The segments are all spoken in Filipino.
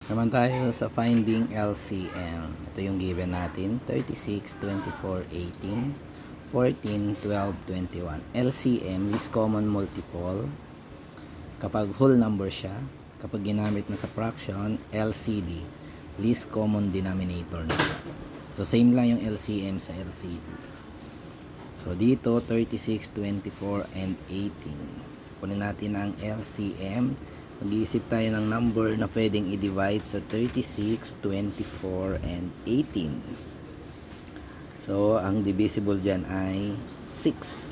Naman tayo sa finding LCM. Ito yung given natin. 36, 24, 18, 14, 12, 21. LCM, least common multiple. Kapag whole number siya, kapag ginamit na sa fraction, LCD, least common denominator na siya. So, same lang yung LCM sa LCD. So, dito, 36, 24, and 18. So, kunin natin ang LCM. Mag-iisip tayo ng number na pwedeng i-divide sa 36, 24, and 18. So, ang divisible dyan ay 6.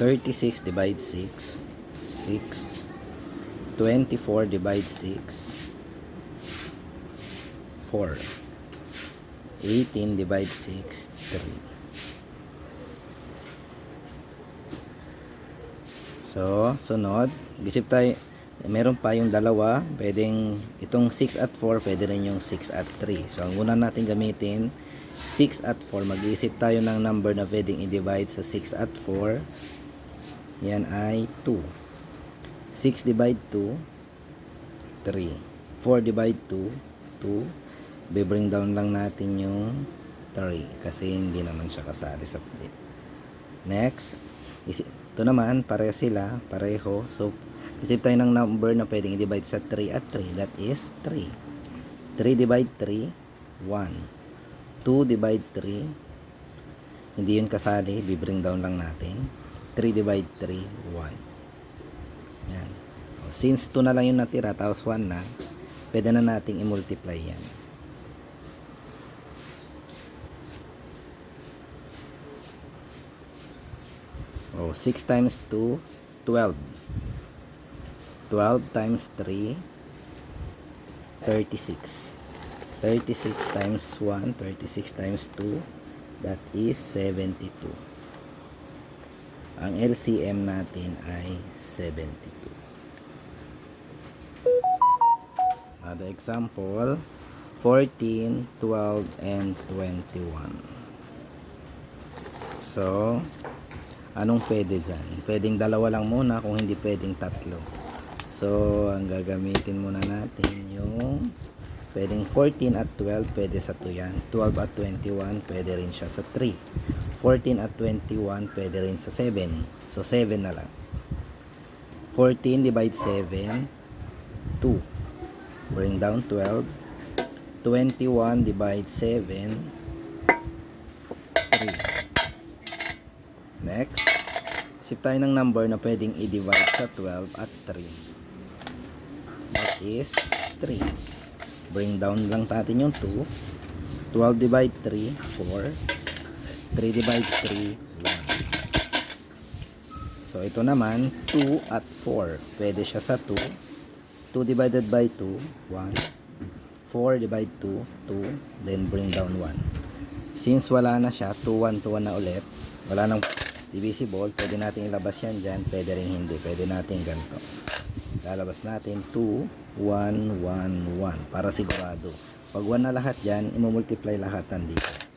(36) divide 6, 6. 24 divide 6, 4. 18 divide 6, 3. So, sunod, isip tayo, meron pa yung dalawa, pwedeng itong 6 at 4, pwede rin yung 6 at 3. So, ang una natin gamitin, 6 at 4, mag-iisip tayo ng number na pwedeng i-divide sa 6 at 4. Yan ay 2. 6 divide 2, 3. 4 divide 2, 2. Bibring down lang natin yung 3 kasi hindi naman siya kasali sa flip. Next, ito naman, pareho sila, pareho. So, isip tayo ng number na pwedeng i-divide sa 3 at 3. That is 3. 3 divide 3, 1. 2 divide 3, hindi yun kasali, bibring down lang natin. 3 divide 3, 1. Yan. Since 2 na lang yung natira, tapos 1 na, pwede na nating i-multiply yan. Oh, 6 times 2, 12. 12 times 3, 36. 36 times 1, 36 times 2, that is 72. Ang LCM natin ay 72. Another example, 14, 12, and 21. So, anong pwede dyan? Pwedeng dalawa lang muna kung hindi pwedeng tatlo. So, ang gagamitin muna natin yung pwedeng 14 at 12, pwede sa 2 yan. 12 at 21, pwede rin siya sa 3. 14 at 21, pwede rin sa 7. So, 7 na lang. 14 divide 7, 2. Bring down 12. 21 divide 7, 3. Next, isip tayo ng number na pwedeng i-divide sa 12 at 3. That is 3. Bring down lang natin yung 2. 12 divide 3, 4. 3 divide 3, 1. So, ito naman, 2 at 4. Pwede siya sa 2. 2 divided by 2, 1. 4 divide 2, 2. Then, bring down 1. Since wala na siya, 2, 1, 2, 1 na ulit. Wala nang divisible. Pwede natin ilabas yan dyan. Pwede rin hindi. Pwede natin ganito. Lalabas natin 2, 1, 1, 1. Para sigurado. Pag 1 na lahat dyan, imumultiply lahat nandito.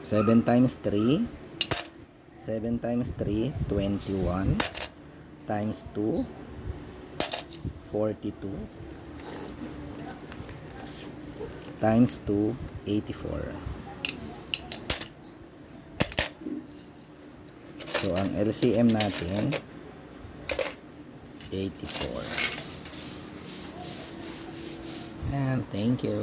7 times 3. 7 times 3, 21. Times 2, 42. Times 2, 84. So, ang LCM natin, 84. And thank you.